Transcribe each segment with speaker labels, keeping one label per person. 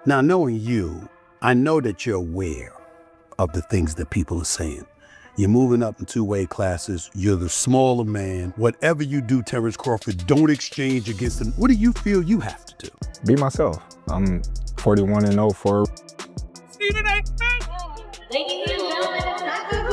Speaker 1: Now, knowing you, I know that you're aware of the things that people are saying. You're moving up in two-weight classes. You're the smaller man. Whatever you do, Terence Crawford, don't exchange against him. What do you feel you have to do?
Speaker 2: Be myself. I'm 41-0 for.
Speaker 3: Ladies and gentlemen, it's not the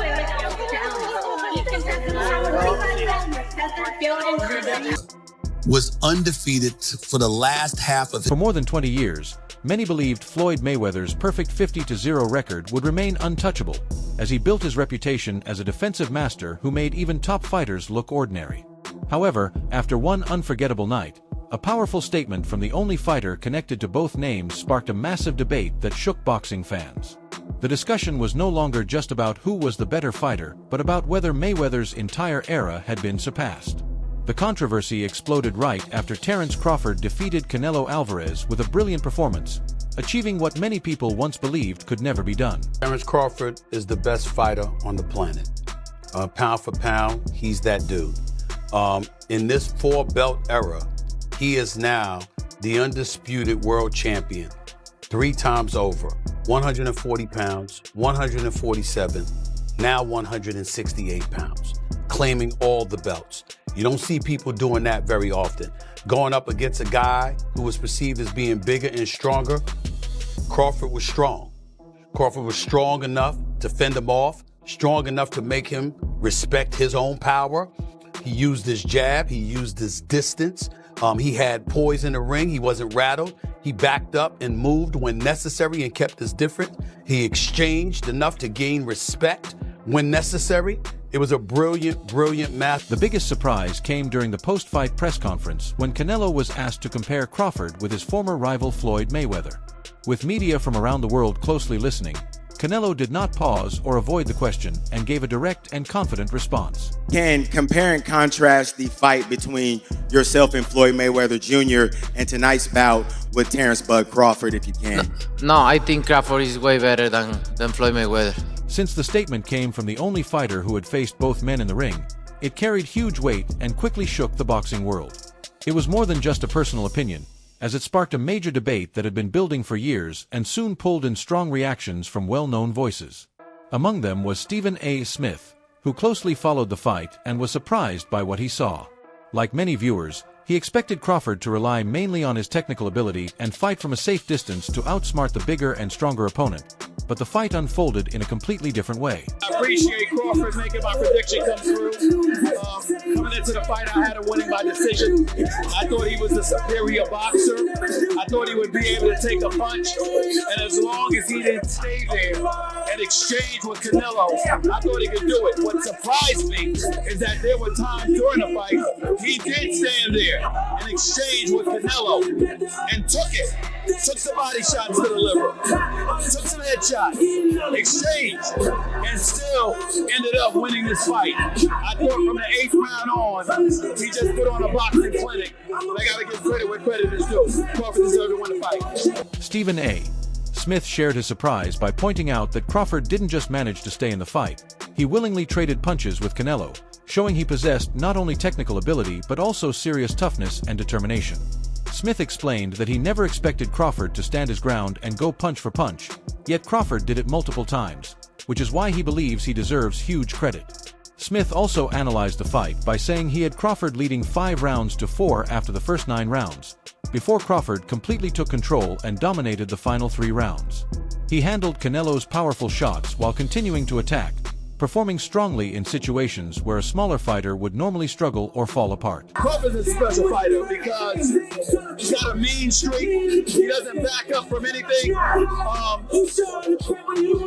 Speaker 4: was undefeated for the last half of.
Speaker 5: For more than 20 years, many believed Floyd Mayweather's perfect 50-0 record would remain untouchable, as he built his reputation as a defensive master who made even top fighters look ordinary. However, after one unforgettable night, a powerful statement from the only fighter connected to both names sparked a massive debate that shook boxing fans. The discussion was no longer just about who was the better fighter, but about whether Mayweather's entire era had been surpassed. The controversy exploded right after Terence Crawford defeated Canelo Alvarez with a brilliant performance, achieving what many people once believed could never be done.
Speaker 1: Terence Crawford is the best fighter on the planet. Pound for pound, he's that dude. In this four-belt era, he is now the undisputed world champion 3 times over. 140 pounds, 147, now 168 pounds, claiming all the belts. You don't see people doing that very often. Going up against a guy who was perceived as being bigger and stronger, Crawford was strong. Crawford was strong enough to fend him off, strong enough to make him respect his own power. He used his jab, he used his distance. He had poise in the ring, he wasn't rattled. He backed up and moved when necessary and kept us different. He exchanged enough to gain respect when necessary. It was a brilliant, brilliant match.
Speaker 5: The biggest surprise came during the post-fight press conference when Canelo was asked to compare Crawford with his former rival Floyd Mayweather. With media from around the world closely listening, Canelo did not pause or avoid the question and gave a direct and confident response.
Speaker 6: Can compare and contrast the fight between yourself and Floyd Mayweather Jr. and tonight's bout with Terence "Bud" Crawford, if you can?
Speaker 7: No, I think Crawford is way better than Floyd Mayweather.
Speaker 5: Since the statement came from the only fighter who had faced both men in the ring, it carried huge weight and quickly shook the boxing world. It was more than just a personal opinion, as it sparked a major debate that had been building for years and soon pulled in strong reactions from well-known voices. Among them was Stephen A. Smith, who closely followed the fight and was surprised by what he saw. Like many viewers, he expected Crawford to rely mainly on his technical ability and fight from a safe distance to outsmart the bigger and stronger opponent, but the fight unfolded in a completely different way.
Speaker 8: I appreciate Crawford making my prediction come through. Coming into the fight, I had him winning by decision. I thought he was a superior boxer. I thought he would be able to take a punch. And as long as he didn't stay there and exchange with Canelo, I thought he could do it. What surprised me is that there were times during the fight, he did stand there and exchange with Canelo and took it. Took some body shots to the liver, took some headshots, exchanged, and still ended up winning this fight. I thought from the 8th round on, he just put on a boxing clinic. I gotta give credit where credit is due. Crawford deserved to win the fight.
Speaker 5: Stephen A. Smith shared his surprise by pointing out that Crawford didn't just manage to stay in the fight, he willingly traded punches with Canelo, showing he possessed not only technical ability but also serious toughness and determination. Smith explained that he never expected Crawford to stand his ground and go punch for punch, yet Crawford did it multiple times, which is why he believes he deserves huge credit. Smith also analyzed the fight by saying he had Crawford leading 5 rounds to 4 after the first 9 rounds, before Crawford completely took control and dominated the final 3 rounds. He handled Canelo's powerful shots while continuing to attack, performing strongly in situations where a smaller fighter would normally struggle or fall apart.
Speaker 8: Crawford's a special fighter because he's got a mean streak. He doesn't back up from anything.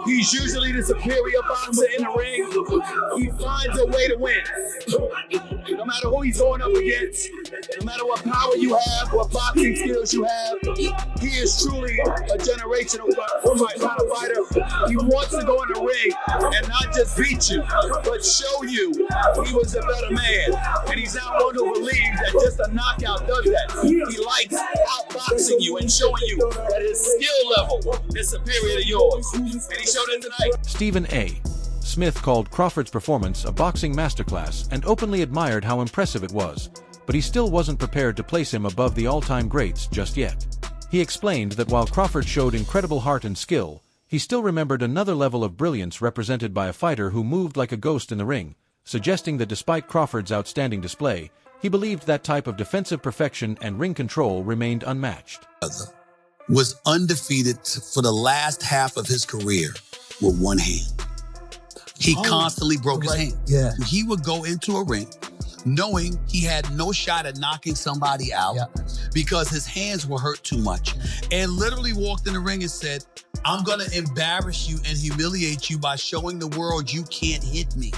Speaker 8: He's usually the superior boxer in the ring. He finds a way to win. No matter who he's going up against, no matter what power you have, what boxing skills you have, he is truly a generational kind of fighter. He wants to go in the ring and not just beat you, but show you he was a better man. And he's not one who believes that just a knockout does that. He likes outboxing you and showing you that his skill level is superior to yours. And he showed it tonight.
Speaker 5: Stephen A. Smith called Crawford's performance a boxing masterclass and openly admired how impressive it was, but he still wasn't prepared to place him above the all-time greats just yet. He explained that while Crawford showed incredible heart and skill, he still remembered another level of brilliance represented by a fighter who moved like a ghost in the ring, suggesting that despite Crawford's outstanding display, he believed that type of defensive perfection and ring control remained unmatched.
Speaker 4: Was undefeated for the last half of his career with one hand. He constantly broke his hand.
Speaker 9: Yeah.
Speaker 4: He would go into a ring knowing he had no shot at knocking somebody out because his hands were hurt too much, and literally walked in the ring and said, I'm gonna embarrass you and humiliate you by showing the world you can't hit me.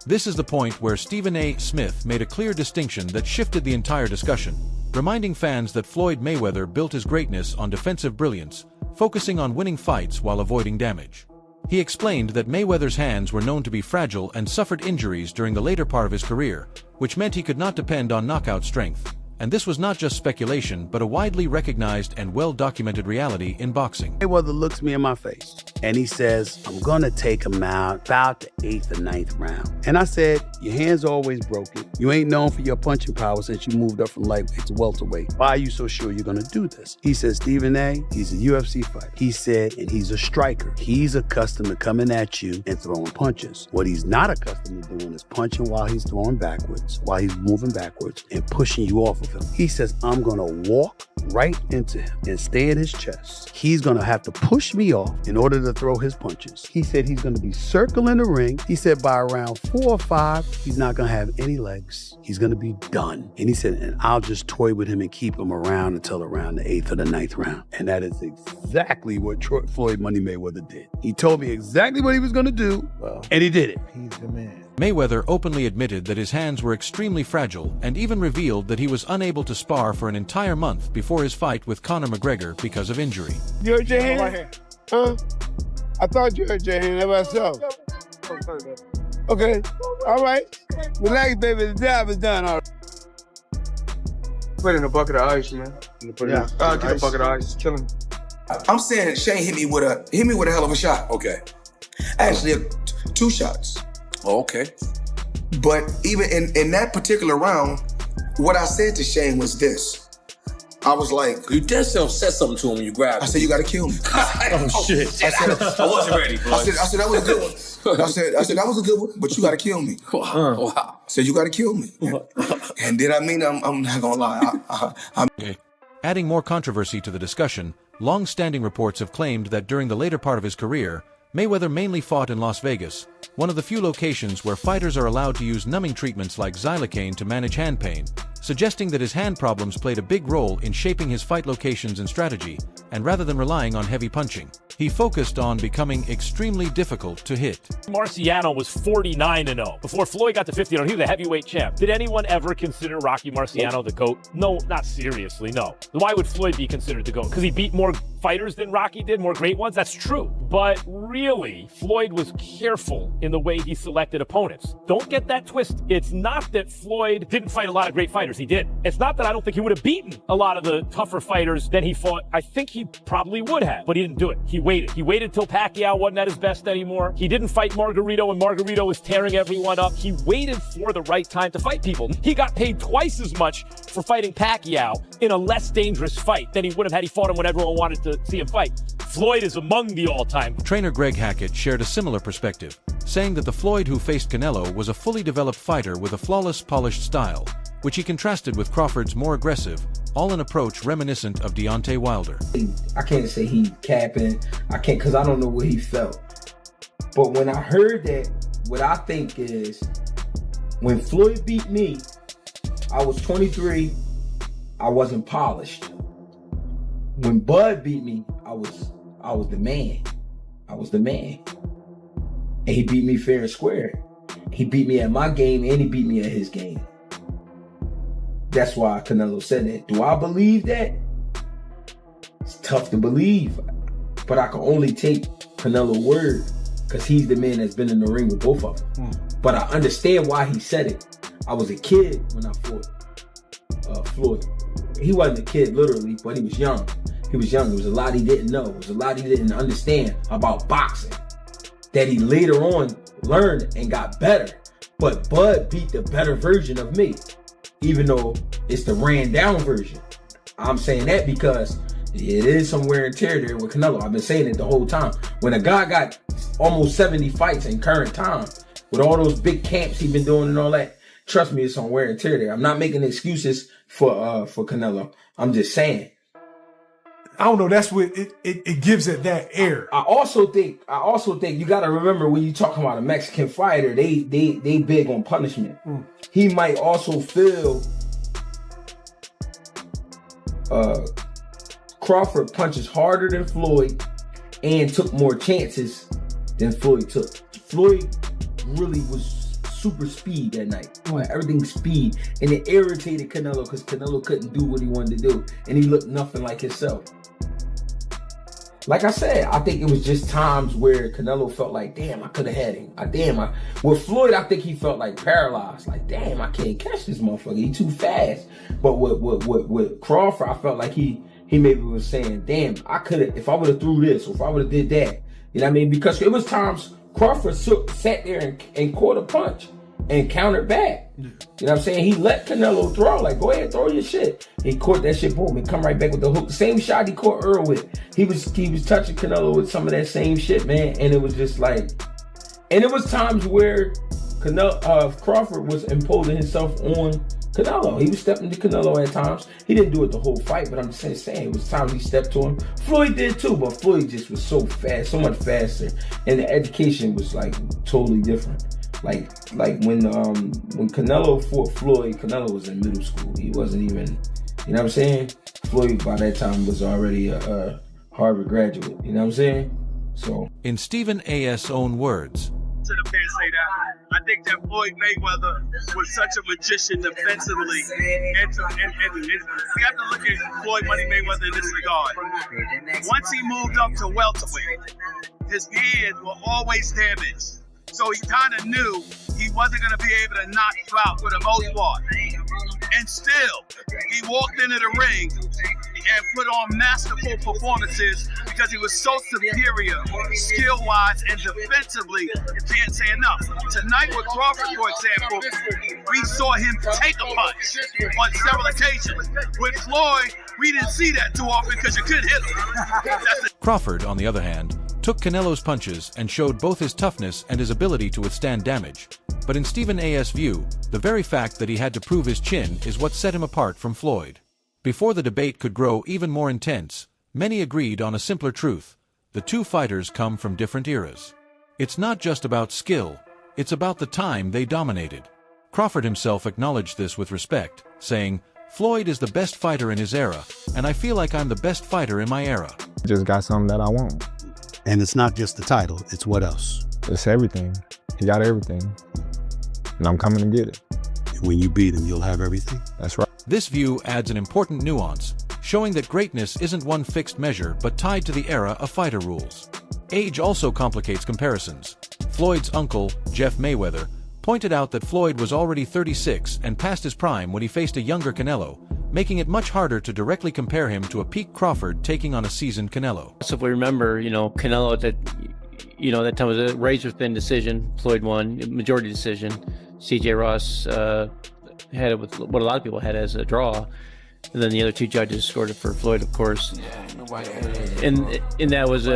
Speaker 5: This is the point where Stephen A. Smith made a clear distinction that shifted the entire discussion, reminding fans that Floyd Mayweather built his greatness on defensive brilliance, focusing on winning fights while avoiding damage. He explained that Mayweather's hands were known to be fragile and suffered injuries during the later part of his career, which meant he could not depend on knockout strength. And this was not just speculation, but a widely recognized and well-documented reality in boxing.
Speaker 1: Mayweather looks me in my face and he says, I'm gonna take him out about the 8th or 9th round. And I said, your hand's always broken. You ain't known for your punching power since you moved up from lightweight to welterweight. Why are you so sure you're gonna do this? He said, Stephen A., he's a UFC fighter. He said, and he's a striker. He's accustomed to coming at you and throwing punches. What he's not accustomed to doing is punching while he's throwing backwards, while he's moving backwards and pushing you off of him. He says, I'm gonna walk right into him and stay in his chest. He's gonna have to push me off in order to throw his punches. He said he's gonna be circling the ring. He said by around 4 or 5, he's not gonna have any legs. He's gonna be done. And he said, and I'll just toy with him and keep him around until around the 8th or the 9th round. And that is exactly what Floyd Money Mayweather did. He told me exactly what he was gonna do, and he did it.
Speaker 9: He's the man.
Speaker 5: Mayweather openly admitted that his hands were extremely fragile and even revealed that he was unable to spar for an entire month before his fight with Conor McGregor because of injury.
Speaker 10: You hurt your hand? Huh? I thought you hurt your hand. That's myself. Okay. All right. Relax, baby. The job is done. All right.
Speaker 11: Put in a bucket of ice, man. Get a bucket of ice. Kill him.
Speaker 12: I'm saying Shane hit me with a hell of a shot.
Speaker 13: Okay.
Speaker 12: Actually, 2 shots.
Speaker 13: Oh, okay.
Speaker 12: But even in that particular round, what I said to Shane was this. I was like,
Speaker 13: you said something to him when you grabbed him.
Speaker 12: I said, you gotta kill me.
Speaker 13: Oh shit. I wasn't ready, bro.
Speaker 12: I said that was a good one. I said that was a good one, but you gotta kill me.
Speaker 13: Wow.
Speaker 12: I said you gotta kill me. And then I mean I'm not gonna lie.
Speaker 5: Adding more controversy to the discussion, long-standing reports have claimed that during the later part of his career, Mayweather mainly fought in Las Vegas, one of the few locations where fighters are allowed to use numbing treatments like xylocaine to manage hand pain, suggesting that his hand problems played a big role in shaping his fight locations and strategy, and rather than relying on heavy punching, he focused on becoming extremely difficult to hit.
Speaker 14: Marciano was 49-0. Before Floyd got to 50-0, he was the heavyweight champ. Did anyone ever consider Rocky Marciano the GOAT? No, not seriously, no. Why would Floyd be considered the GOAT? Because he beat more fighters than Rocky did, more great ones? That's true. But really, Floyd was careful in the way he selected opponents. Don't get that twisted. It's not that Floyd didn't fight a lot of great fighters. He did. It's not that I don't think he would have beaten a lot of the tougher fighters than he fought. I think he probably would have, but he didn't do it. He waited. He waited till Pacquiao wasn't at his best anymore. He didn't fight Margarito when Margarito was tearing everyone up. He waited for the right time to fight people. He got paid twice as much for fighting Pacquiao in a less dangerous fight than he would have had he fought him when everyone wanted to see him fight. Floyd is among the all-time.
Speaker 5: Trainer Greg Hackett shared a similar perspective, saying that the Floyd who faced Canelo was a fully developed fighter with a flawless, polished style, which he contrasted with Crawford's more aggressive, all-in approach reminiscent of Deontay Wilder.
Speaker 9: I can't say he's capping. I can't, because I don't know what he felt. But when I heard that, what I think is, when Floyd beat me, I was 23, I wasn't polished. When Bud beat me, I was the man. I was the man. And he beat me fair and square. He beat me at my game and he beat me at his game. That's why Canelo said that. Do I believe that? It's tough to believe. But I can only take Canelo's word because he's the man that's been in the ring with both of them. But I understand why he said it. I was a kid when I fought Floyd. He wasn't a kid literally, but he was young. He was young. There was a lot he didn't know. There was a lot he didn't understand about boxing that he later on learned and got better. But Bud beat the better version of me, even though it's the ran down version. I'm saying that because It is some wear and tear there with Canelo. I've been saying it the whole time. When a guy got almost 70 fights in current time, with all those big camps he's been doing and all that, trust me, it's some wear and tear there. I'm not making excuses for Canelo. I'm just saying.
Speaker 15: I don't know. That's what it gives it that air.
Speaker 9: I also think you got to remember when you talking about a Mexican fighter, they big on punishment. He might also feel Crawford punches harder than Floyd and took more chances than Floyd took. Floyd really was super speed that night. Everything speed, and it irritated Canelo because Canelo couldn't do what he wanted to do, and he looked nothing like himself. Like I said, I think it was just times where Canelo felt like, damn, I could have had him. With Floyd, I think he felt like paralyzed. Like, damn, I can't catch this motherfucker. He too fast. But with Crawford, I felt like he maybe was saying, damn, I could have, if I would have threw this, or if I would have did that. You know what I mean? Because it was times Crawford sat there and caught a punch and countered back. You know what I'm saying? He let Canelo throw, like, go ahead, throw your shit. He caught that shit, boom, and come right back with the hook. The same shot he caught Earl with. He was touching Canelo with some of that same shit, man. And it was just like, and it was times where Crawford was imposing himself on Canelo. He was stepping to Canelo at times. He didn't do it the whole fight, but I'm just saying it was times he stepped to him. Floyd did too, but Floyd just was so fast, so much faster, and the education was like totally different. Like when Canelo fought Floyd, Canelo was in middle school. He wasn't even, you know what I'm saying? Floyd by that time was already a Harvard graduate. You know what I'm saying? So
Speaker 5: in Stephen A.'s own words,
Speaker 16: sit up there and say that. I think that Floyd Mayweather was such a magician defensively. And we have to look at Floyd Money Mayweather in this regard. Once he moved up to welterweight, his hands were always damaged. So he kind of knew he wasn't going to be able to knock you out for the most part. And still, he walked into the ring and put on masterful performances because he was so superior, skill-wise and defensively. You can't say enough. Tonight with Crawford, for example, we saw him take a punch on several occasions. With Floyd, we didn't see that too often because you couldn't hit him.
Speaker 5: Crawford, on the other hand, took Canelo's punches and showed both his toughness and his ability to withstand damage. But in Stephen A.'s view, the very fact that he had to prove his chin is what set him apart from Floyd. Before the debate could grow even more intense, many agreed on a simpler truth: the two fighters come from different eras. It's not just about skill, it's about the time they dominated. Crawford himself acknowledged this with respect, saying, "Floyd is the best fighter in his era, and I feel like I'm the best fighter in my era."
Speaker 2: Just got something that I want.
Speaker 1: And it's not just the title, it's what else?
Speaker 2: It's everything. He got everything. And I'm coming to get it.
Speaker 1: And when you beat him, you'll have everything?
Speaker 2: That's right.
Speaker 5: This view adds an important nuance, showing that greatness isn't one fixed measure but tied to the era a fighter rules. Age also complicates comparisons. Floyd's uncle, Jeff Mayweather, pointed out that Floyd was already 36 and past his prime when he faced a younger Canelo, making it much harder to directly compare him to a peak Crawford taking on a seasoned Canelo.
Speaker 17: So if we remember, Canelo at that time was a razor-thin decision. Floyd won, majority decision. C.J. Ross had it with what a lot of people had as a draw. And then the other two judges scored it for Floyd, of course.
Speaker 18: Yeah, nobody had it.
Speaker 17: And that was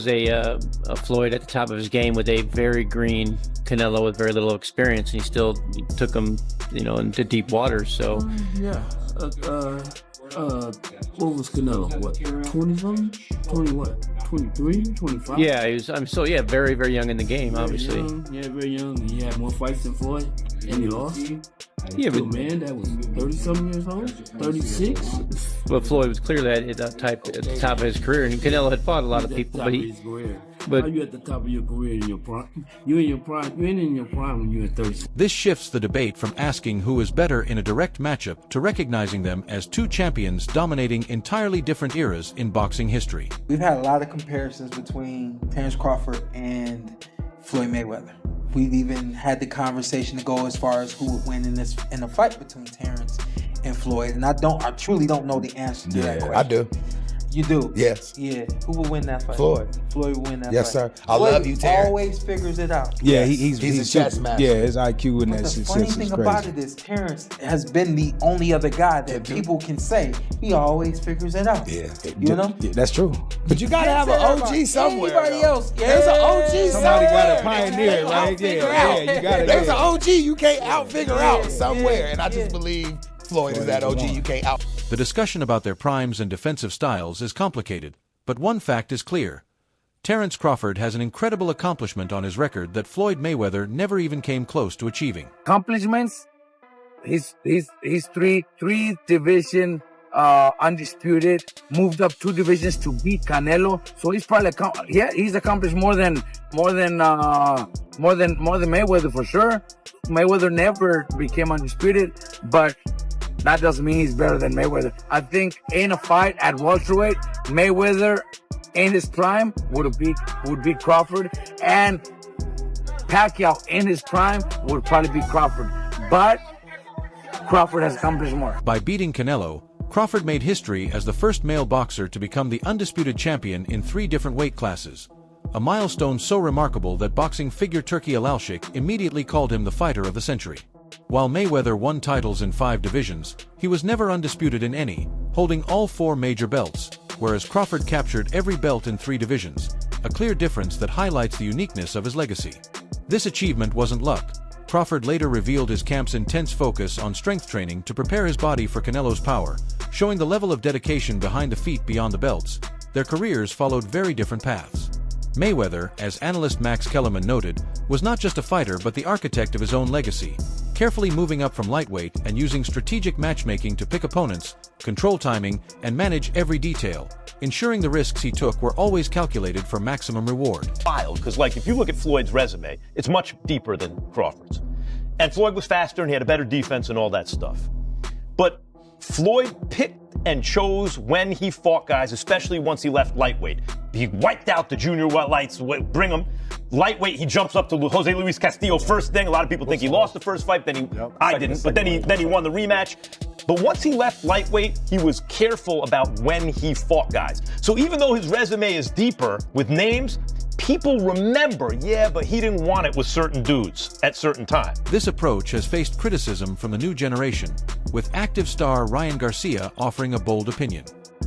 Speaker 17: a Floyd at the top of his game with a very green Canelo with very little experience, and he still took him, into deep waters. So
Speaker 18: what was Canelo? What, 20-something? 20 what? 23, 25?
Speaker 17: Yeah, he was. Very, very young in the game, obviously.
Speaker 18: Very young. He had more fights than Floyd, and he lost.
Speaker 17: Yeah, but
Speaker 18: man, that was 30-something years old, 36.
Speaker 17: But Floyd was clearly at the top of his career, and Canelo had fought a lot of people. But
Speaker 18: how you at the top of your career in your prime? You in your prime? You ain't in your prime when you're at 36.
Speaker 5: This shifts the debate from asking who is better in a direct matchup to recognizing them as two champions dominating entirely different eras in boxing history.
Speaker 19: We've had a lot of comparisons between Terence Crawford and Floyd Mayweather. We've even had the conversation to go as far as who would win in a fight between Terence and Floyd, and I truly don't know the answer to that question.
Speaker 20: I do.
Speaker 19: You do?
Speaker 20: Yes.
Speaker 19: Yeah. Who will win that fight?
Speaker 20: Floyd.
Speaker 19: Floyd will win that
Speaker 20: Yes,
Speaker 19: fight.
Speaker 20: sir. I love you, Terrence.
Speaker 19: Always figures it out.
Speaker 2: Yeah,
Speaker 20: He's a chess master.
Speaker 2: Yeah, his IQ in that
Speaker 19: The
Speaker 2: shit
Speaker 19: funny
Speaker 2: is
Speaker 19: thing
Speaker 2: crazy.
Speaker 19: about it is Terrence has been the only other guy that people can say he always figures it out.
Speaker 20: Yeah.
Speaker 19: You know?
Speaker 2: Yeah, that's true.
Speaker 20: But you gotta have an OG somewhere.
Speaker 19: Anybody else? Yeah.
Speaker 20: There's an OG
Speaker 2: Somebody
Speaker 20: somewhere.
Speaker 2: got to pioneer, right? Yeah, you got to.
Speaker 20: There's an OG you can't out-figure out somewhere. And I just believe Floyd is that OG you can't out.
Speaker 5: The discussion about their primes and defensive styles is complicated, but one fact is clear. Terence Crawford has an incredible accomplishment on his record that Floyd Mayweather never even came close to achieving.
Speaker 21: Accomplishments? He's three division undisputed, moved up 2 divisions to beat Canelo. So he's probably he's accomplished more than Mayweather for sure. Mayweather never became undisputed, but that doesn't mean he's better than Mayweather. I think in a fight at welterweight, Mayweather in his prime would beat Crawford, and Pacquiao in his prime would probably beat Crawford. But Crawford has accomplished more.
Speaker 5: By beating Canelo, Crawford made history as the first male boxer to become the undisputed champion in 3 different weight classes. A milestone so remarkable that boxing figure Turki Alalshik immediately called him the fighter of the century. While Mayweather won titles in 5 divisions, he was never undisputed in any, holding all 4 major belts, whereas Crawford captured every belt in 3 divisions, a clear difference that highlights the uniqueness of his legacy. This achievement wasn't luck. Crawford later revealed his camp's intense focus on strength training to prepare his body for Canelo's power, showing the level of dedication behind the feat beyond the belts. Their careers followed very different paths. Mayweather, as analyst Max Kellerman noted, was not just a fighter but the architect of his own legacy, carefully moving up from lightweight and using strategic matchmaking to pick opponents, control timing, and manage every detail, ensuring the risks he took were always calculated for maximum reward.
Speaker 22: Wild, because if you look at Floyd's resume, it's much deeper than Crawford's. And Floyd was faster and he had a better defense and all that stuff. But Floyd picked and chose when he fought guys, especially once he left lightweight. He wiped out the junior lights, bring him. Lightweight, he jumps up to Jose Luis Castillo first thing. A lot of people think he lost the first fight, I didn't, but then he won the rematch. But once he left lightweight, he was careful about when he fought guys. So even though his resume is deeper with names, people remember, but he didn't want it with certain dudes at certain times.
Speaker 5: This approach has faced criticism from the new generation, with active star Ryan Garcia offering a bold opinion.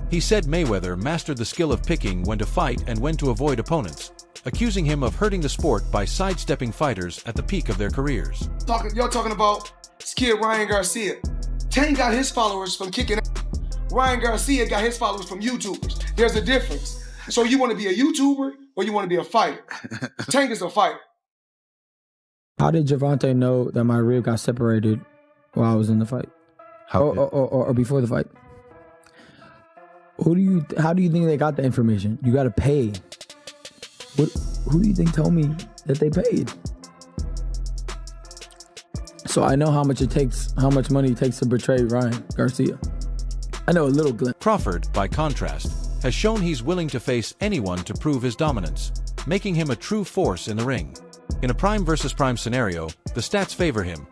Speaker 5: He said Mayweather mastered the skill of picking when to fight and when to avoid opponents, accusing him of hurting the sport by sidestepping fighters at the peak of their careers.
Speaker 12: Y'all talking about this kid Ryan Garcia. Tank got his followers from kicking. Ryan Garcia got his followers from YouTubers. There's a difference. So you want to be a YouTuber or you want to be a fighter? Tank is a fighter.
Speaker 23: How did Gervonta know that my rib got separated while I was in the fight? Or before the fight? How do you think they got the information? You got to pay. Who do you think told me that they paid? So I know how much money it takes to betray Ryan Garcia. I know a little glimpse.
Speaker 5: Crawford, by contrast, has shown he's willing to face anyone to prove his dominance, making him a true force in the ring. In a prime versus prime scenario, the stats favor him.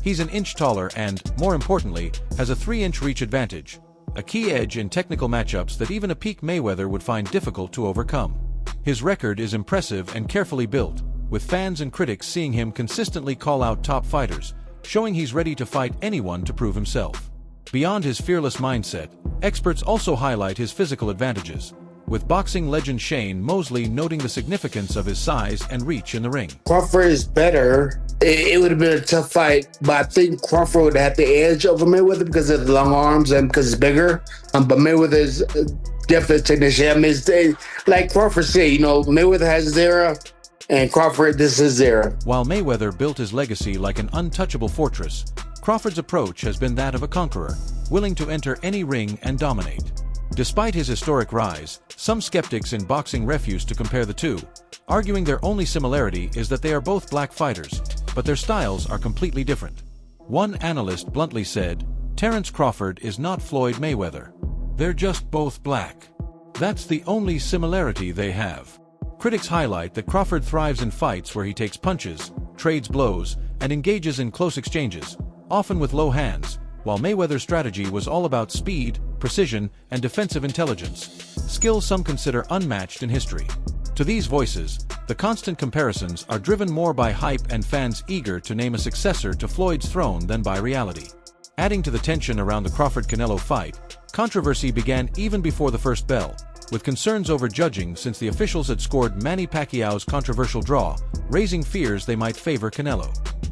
Speaker 5: He's an inch taller and, more importantly, has a 3-inch reach advantage, a key edge in technical matchups that even a peak Mayweather would find difficult to overcome. His record is impressive and carefully built, with fans and critics seeing him consistently call out top fighters, showing he's ready to fight anyone to prove himself. Beyond his fearless mindset, experts also highlight his physical advantages, with boxing legend Shane Mosley noting the significance of his size and reach in the ring.
Speaker 10: Crawford is better. It would have been a tough fight, but I think Crawford would have the edge over Mayweather because of the long arms and because he's bigger. But Mayweather is definitely a technician. I mean, like Crawford said, Mayweather has his era, and Crawford, this is his era.
Speaker 5: While Mayweather built his legacy like an untouchable fortress, Crawford's approach has been that of a conqueror, willing to enter any ring and dominate. Despite his historic rise, some skeptics in boxing refuse to compare the two, arguing their only similarity is that they are both black fighters, but their styles are completely different. One analyst bluntly said, "Terence Crawford is not Floyd Mayweather. They're just both black. That's the only similarity they have." Critics highlight that Crawford thrives in fights where he takes punches, trades blows, and engages in close exchanges, often with low hands, while Mayweather's strategy was all about speed, precision, and defensive intelligence, skills some consider unmatched in history. To these voices, the constant comparisons are driven more by hype and fans eager to name a successor to Floyd's throne than by reality. Adding to the tension around the Crawford-Canelo fight, controversy began even before the first bell, with concerns over judging since the officials had scored Manny Pacquiao's controversial draw, raising fears they might favor Canelo.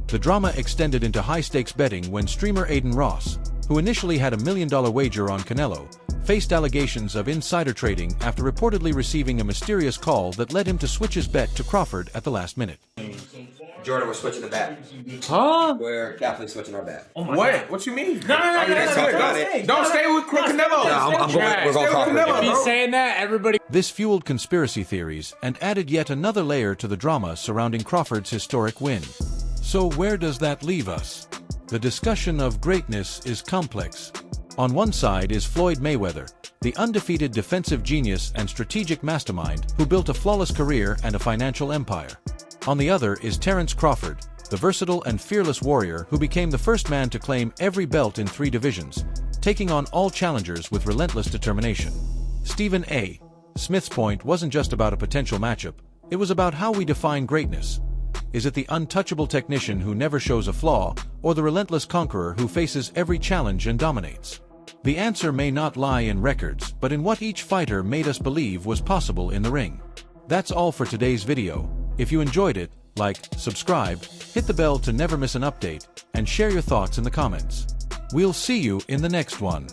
Speaker 5: The drama extended into high-stakes betting when streamer Aiden Ross, who initially had $1 million wager on Canelo, faced allegations of insider trading after reportedly receiving a mysterious call that led him to switch his bet to Crawford at the last minute.
Speaker 3: Jordan, we're switching the bet.
Speaker 21: Huh?
Speaker 3: We're definitely switching our bet.
Speaker 20: Oh what? What you mean?
Speaker 21: No.
Speaker 20: Don't stay with Canelo.
Speaker 3: We're going Crawford.
Speaker 21: If he's saying that, everybody.
Speaker 5: This fueled conspiracy theories and added yet another layer to the drama surrounding Crawford's historic win. So where does that leave us? The discussion of greatness is complex. On one side is Floyd Mayweather, the undefeated defensive genius and strategic mastermind who built a flawless career and a financial empire. On the other is Terence Crawford, the versatile and fearless warrior who became the first man to claim every belt in 3 divisions, taking on all challengers with relentless determination. Stephen A. Smith's point wasn't just about a potential matchup, it was about how we define greatness. Is it the untouchable technician who never shows a flaw, or the relentless conqueror who faces every challenge and dominates? The answer may not lie in records, but in what each fighter made us believe was possible in the ring. That's all for today's video. If you enjoyed it, like, subscribe, hit the bell to never miss an update, and share your thoughts in the comments. We'll see you in the next one.